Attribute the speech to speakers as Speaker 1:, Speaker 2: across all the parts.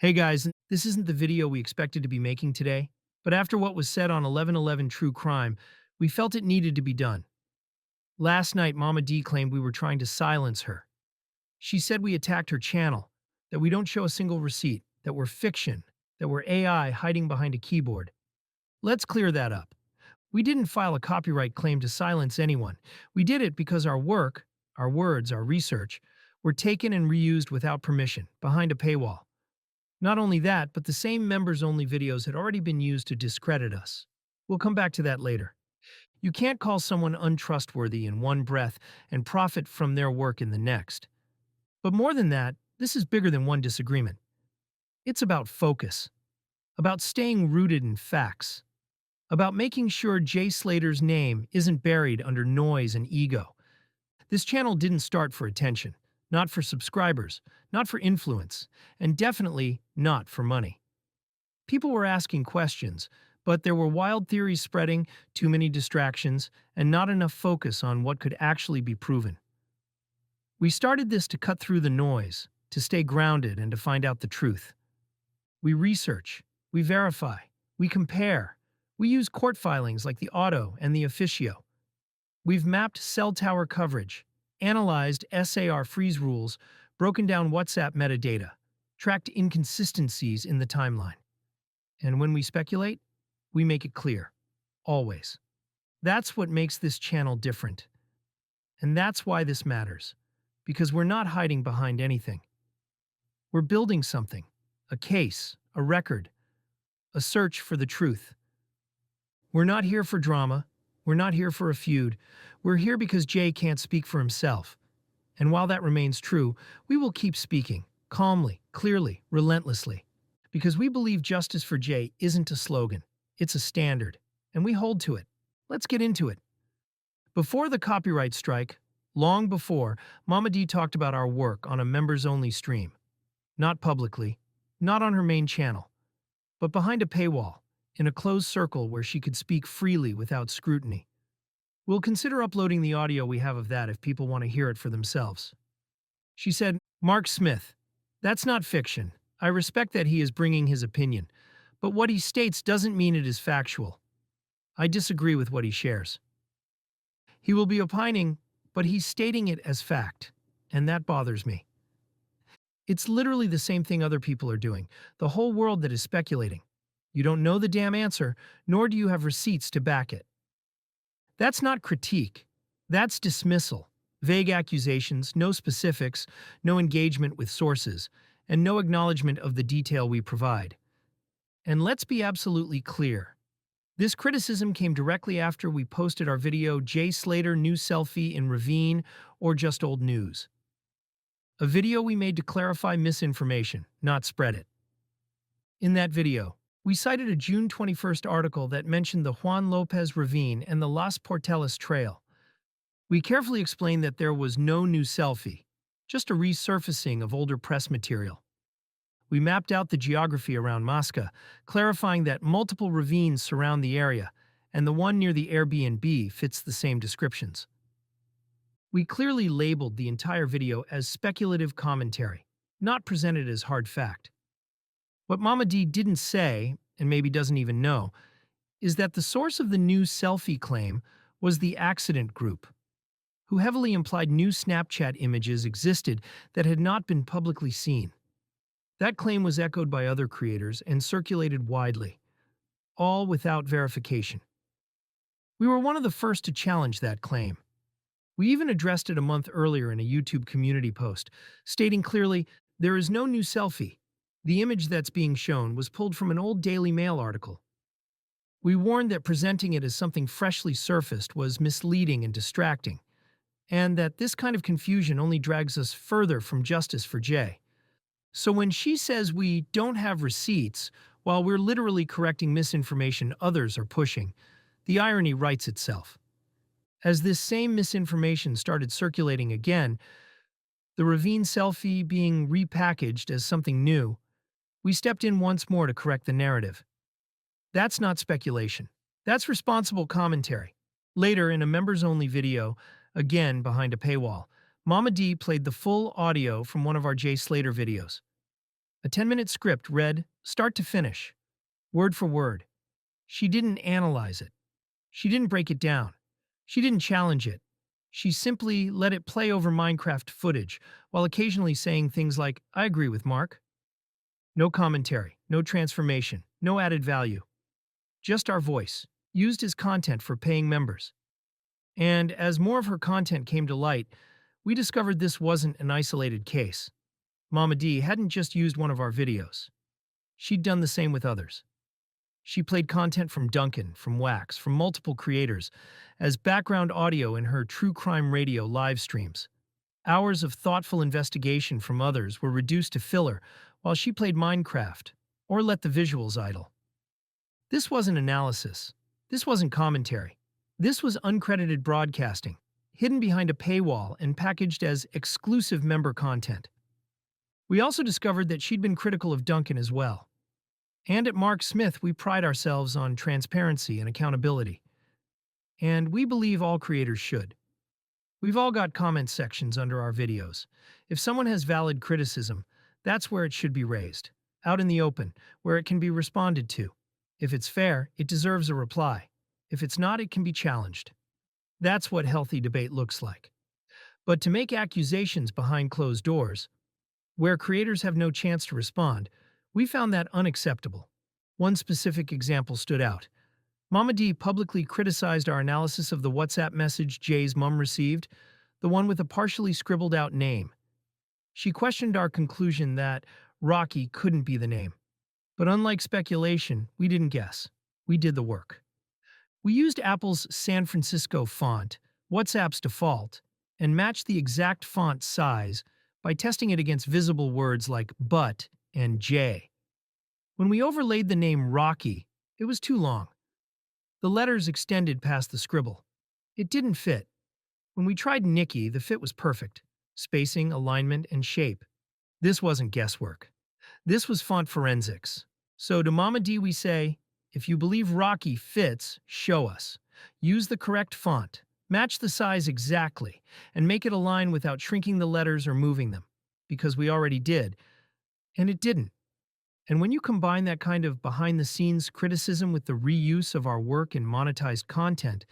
Speaker 1: Hey guys, this isn't the video we expected to be making today, but after what was said on 11/11 True Crime, we felt it needed to be done. Last night, Mama D claimed we were trying to silence her. She said we attacked her channel, that we don't show a single receipt, that we're fiction, that we're AI hiding behind a keyboard. Let's clear that up. We didn't file a copyright claim to silence anyone. We did it because our work, our words, our research, were taken and reused without permission, behind a paywall. Not only that, but the same members-only videos had already been used to discredit us. We'll come back to that later. You can't call someone untrustworthy in one breath and profit from their work in the next. But more than that, this is bigger than one disagreement. It's about focus, about staying rooted in facts, about making sure Jay Slater's name isn't buried under noise and ego. This channel didn't start for attention, not for subscribers, not for influence, and definitely not for money. People were asking questions, but there were wild theories spreading, too many distractions, and not enough focus on what could actually be proven. We started this to cut through the noise, to stay grounded and to find out the truth. We research, we verify, we compare, we use court filings like the Auto and the Officio. We've mapped cell tower coverage, analyzed SAR freeze rules, broken down WhatsApp metadata, tracked inconsistencies in the timeline. And when we speculate, we make it clear. Always. That's what makes this channel different. And that's why this matters. Because we're not hiding behind anything. We're building something. A case, a record, a search for the truth. We're not here for drama. We're not here for a feud. We're here because Jay can't speak for himself. And while that remains true, we will keep speaking, calmly, clearly, relentlessly. Because we believe justice for Jay isn't a slogan, it's a standard, and we hold to it. Let's get into it. Before the copyright strike, long before, Mama D talked about our work on a members-only stream. Not publicly, not on her main channel, but behind a paywall, in a closed circle where she could speak freely without scrutiny. We'll consider uploading the audio we have of that if people want to hear it for themselves. She said, "Mark Smith, that's not fiction. I respect that he is bringing his opinion, but what he states doesn't mean it is factual. I disagree with what he shares. He will be opining, but he's stating it as fact, and that bothers me. It's literally the same thing other people are doing, the whole world that is speculating. You don't know the damn answer, nor do you have receipts to back it. That's not critique. That's dismissal. Vague accusations, no specifics, no engagement with sources, and no acknowledgement of the detail we provide. And let's be absolutely clear. This criticism came directly after we posted our video Jay Slater New Selfie in Ravine or Just Old News. A video we made to clarify misinformation, not spread it. In that video, we cited a June 21st article that mentioned the Juan Lopez Ravine and the Las Portelas Trail. We carefully explained that there was no new selfie, just a resurfacing of older press material. We mapped out the geography around Mosca, clarifying that multiple ravines surround the area, and the one near the Airbnb fits the same descriptions. We clearly labeled the entire video as speculative commentary, not presented as hard fact. What Mama D didn't say, and maybe doesn't even know, is that the source of the new selfie claim was the Accident Group, who heavily implied new Snapchat images existed that had not been publicly seen. That claim was echoed by other creators and circulated widely, all without verification. We were one of the first to challenge that claim. We even addressed it a month earlier in a YouTube community post, stating clearly, there is no new selfie. The image that's being shown was pulled from an old Daily Mail article. We warned that presenting it as something freshly surfaced was misleading and distracting, and that this kind of confusion only drags us further from justice for Jay. So when she says we don't have receipts, while we're literally correcting misinformation others are pushing, the irony writes itself. As this same misinformation started circulating again, the Ravine selfie being repackaged as something new, we stepped in once more to correct the narrative. That's not speculation. That's responsible commentary. Later, in a members-only video, again behind a paywall, Mama D played the full audio from one of our Jay Slater videos. A 10-minute script read, start to finish, word for word. She didn't analyze it. She didn't break it down. She didn't challenge it. She simply let it play over Minecraft footage, while occasionally saying things like, I agree with Mark. No commentary, no transformation, no added value. Just our voice, used as content for paying members. And as more of her content came to light, we discovered this wasn't an isolated case. Mama D hadn't just used one of our videos. She'd done the same with others. She played content from Duncan, from Wax, from multiple creators, as background audio in her true crime radio live streams. Hours of thoughtful investigation from others were reduced to filler while she played Minecraft, or let the visuals idle. This wasn't analysis. This wasn't commentary. This was uncredited broadcasting, hidden behind a paywall and packaged as exclusive member content. We also discovered that she'd been critical of Duncan as well. And at Mark Smith, we pride ourselves on transparency and accountability. And we believe all creators should. We've all got comment sections under our videos. If someone has valid criticism, that's where it should be raised, out in the open, where it can be responded to. If it's fair, it deserves a reply. If it's not, it can be challenged. That's what healthy debate looks like. But to make accusations behind closed doors, where creators have no chance to respond, we found that unacceptable. One specific example stood out. Mama D publicly criticized our analysis of the WhatsApp message Jay's mom received, the one with a partially scribbled out name. She questioned our conclusion that Rocky couldn't be the name. But unlike speculation, we didn't guess. We did the work. We used Apple's San Francisco font, WhatsApp's default, and matched the exact font size by testing it against visible words like but and J. When we overlaid the name Rocky, it was too long. The letters extended past the scribble. It didn't fit. When we tried Nikki, the fit was perfect. Spacing, alignment, and shape. This wasn't guesswork. This was font forensics. So to Mama D we say, if you believe Rocky fits, show us. Use the correct font. Match the size exactly, and make it align without shrinking the letters or moving them. Because we already did. And it didn't. And when you combine that kind of behind-the-scenes criticism with the reuse of our work in monetized content,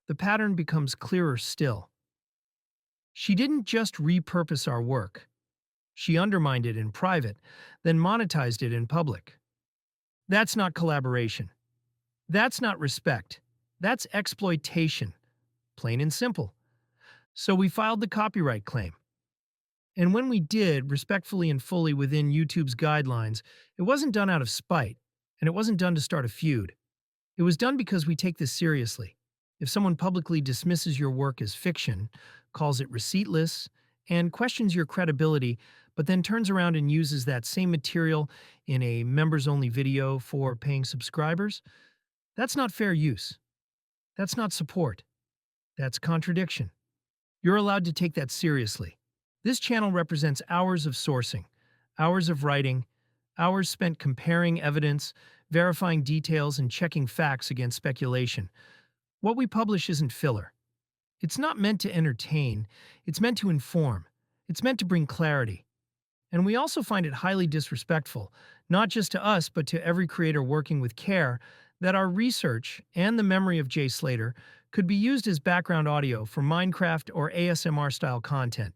Speaker 1: the pattern becomes clearer still. She didn't just repurpose our work. She undermined it in private, then monetized it in public. That's not collaboration. That's not respect. That's exploitation. Plain and simple. So we filed the copyright claim. And when we did, respectfully and fully within YouTube's guidelines, it wasn't done out of spite, and it wasn't done to start a feud. It was done because we take this seriously. If someone publicly dismisses your work as fiction, calls it receiptless, and questions your credibility, but then turns around and uses that same material in a members-only video for paying subscribers, that's not fair use. That's not support. That's contradiction. You're allowed to take that seriously. This channel represents hours of sourcing, hours of writing, hours spent comparing evidence, verifying details, and checking facts against speculation. What we publish isn't filler. It's not meant to entertain. It's meant to inform. It's meant to bring clarity. And we also find it highly disrespectful, not just to us but to every creator working with care, that our research and the memory of Jay Slater could be used as background audio for Minecraft or ASMR-style content.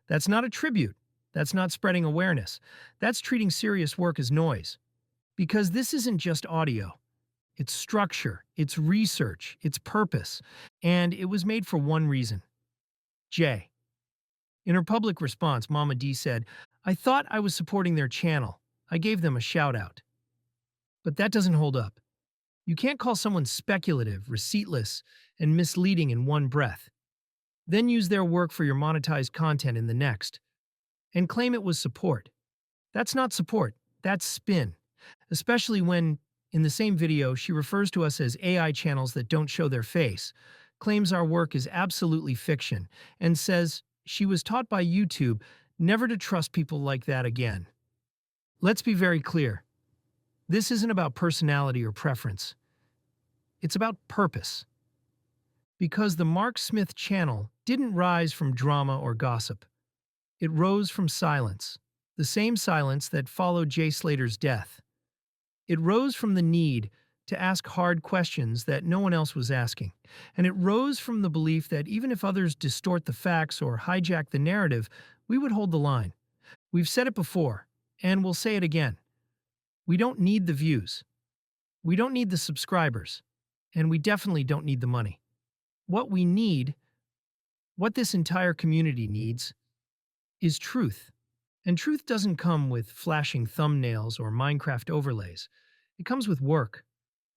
Speaker 1: That's not a tribute. That's not spreading awareness. That's treating serious work as noise. Because this isn't just audio. It's structure, it's research, it's purpose, and it was made for one reason. Jay. In her public response, Mama D said, I thought I was supporting their channel. I gave them a shout out. But that doesn't hold up. You can't call someone speculative, receiptless, and misleading in one breath. Then use their work for your monetized content in the next, and claim it was support. That's not support, that's spin. Especially when, in the same video, she refers to us as AI channels that don't show their face, claims our work is absolutely fiction, and says she was taught by YouTube never to trust people like that again. Let's be very clear. This isn't about personality or preference. It's about purpose. Because the Mark Smith channel didn't rise from drama or gossip. It rose from silence. the same silence that followed Jay Slater's death. It rose from the need to ask hard questions that no one else was asking. And it rose from the belief that even if others distort the facts or hijack the narrative, we would hold the line. We've said it before, and we'll say it again. We don't need the views. We don't need the subscribers. And we definitely don't need the money. What we need, what this entire community needs, is truth. And truth doesn't come with flashing thumbnails or Minecraft overlays. It comes with work,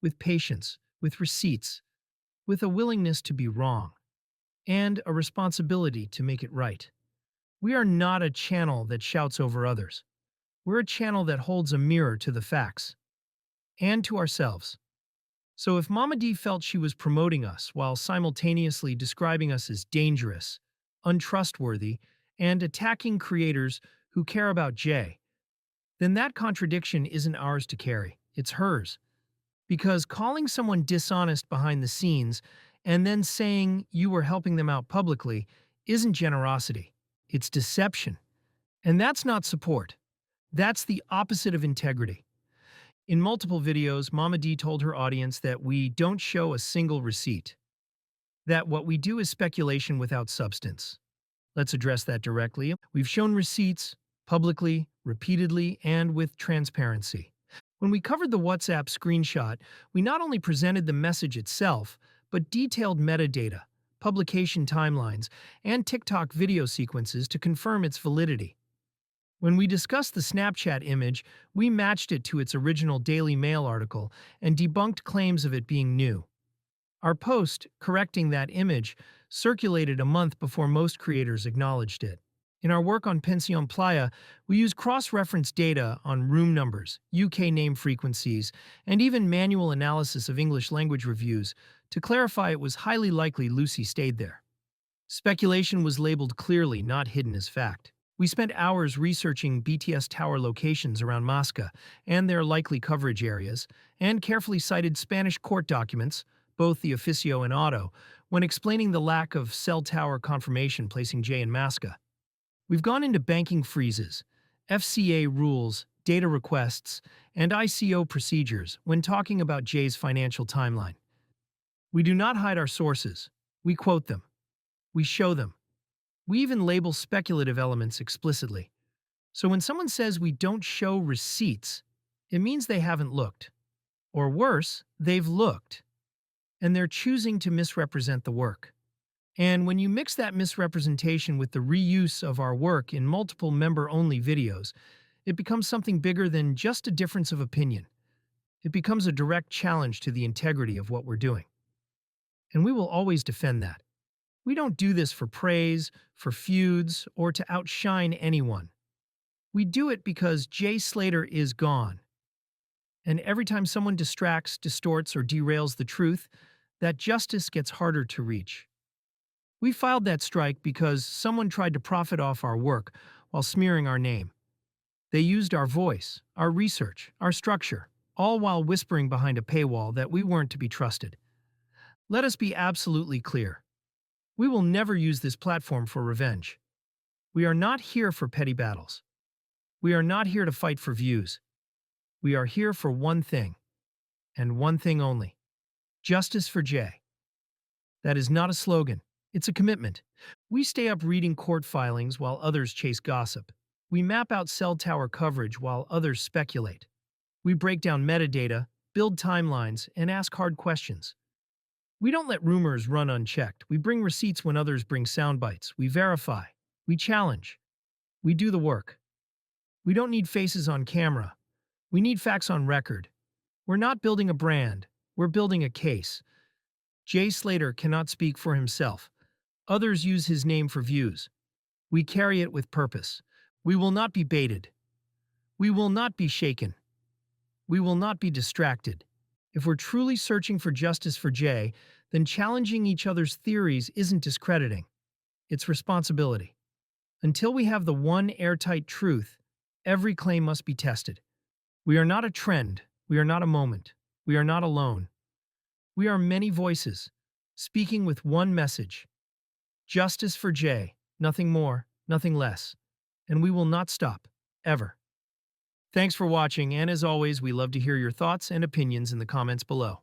Speaker 1: with patience, with receipts, with a willingness to be wrong, and a responsibility to make it right. We are not a channel that shouts over others. We're a channel that holds a mirror to the facts and to ourselves. So if Mama D felt she was promoting us while simultaneously describing us as dangerous, untrustworthy, and attacking creators who care about Jay, then that contradiction isn't ours to carry, it's hers. Because calling someone dishonest behind the scenes and then saying you were helping them out publicly isn't generosity, it's deception. And that's not support. That's the opposite of integrity. In multiple videos, Mama D told her audience that we don't show a single receipt, that what we do is speculation without substance. Let's address that directly. We've shown receipts, publicly, repeatedly, and with transparency. When we covered the WhatsApp screenshot, we not only presented the message itself, but detailed metadata, publication timelines, and TikTok video sequences to confirm its validity. When we discussed the Snapchat image, we matched it to its original Daily Mail article and debunked claims of it being new. Our post, correcting that image, circulated a month before most creators acknowledged it. In our work on Pension Playa, we use cross-reference data on room numbers, UK name frequencies, and even manual analysis of English language reviews to clarify it was highly likely Lucy stayed there. Speculation was labeled clearly, not hidden as fact. We spent hours researching BTS tower locations around Moscow and their likely coverage areas, and carefully cited Spanish court documents, both the Oficio and Auto, when explaining the lack of cell tower confirmation placing Jay in Moscow. We've gone into banking freezes, FCA rules, data requests, and ICO procedures when talking about Jay's financial timeline. We do not hide our sources. We quote them. We show them. We even label speculative elements explicitly. So when someone says we don't show receipts, it means they haven't looked. Or worse, they've looked. And they're choosing to misrepresent the work. And when you mix that misrepresentation with the reuse of our work in multiple member-only videos, it becomes something bigger than just a difference of opinion. It becomes a direct challenge to the integrity of what we're doing. And we will always defend that. We don't do this for praise, for feuds, or to outshine anyone. We do it because Jay Slater is gone. And every time someone distracts, distorts, or derails the truth, that justice gets harder to reach. We filed that strike because someone tried to profit off our work while smearing our name. They used our voice, our research, our structure, all while whispering behind a paywall that we weren't to be trusted. Let us be absolutely clear. We will never use this platform for revenge. We are not here for petty battles. We are not here to fight for views. We are here for one thing, and one thing only. Justice for Jay. That is not a slogan. It's a commitment. We stay up reading court filings while others chase gossip. We map out cell tower coverage while others speculate. We break down metadata, build timelines, and ask hard questions. We don't let rumors run unchecked. We bring receipts when others bring sound bites. We verify. We challenge. We do the work. We don't need faces on camera. We need facts on record. We're not building a brand. We're building a case. Jay Slater cannot speak for himself. Others use his name for views. We carry it with purpose. We will not be baited. We will not be shaken. We will not be distracted. If we're truly searching for justice for Jay, then challenging each other's theories isn't discrediting. It's responsibility. Until we have the one airtight truth, every claim must be tested. We are not a trend. We are not a moment. We are not alone. We are many voices, speaking with one message. Justice for Jay, nothing more, nothing less. And we will not stop, ever. Thanks for watching, and as always, we love to hear your thoughts and opinions in the comments below.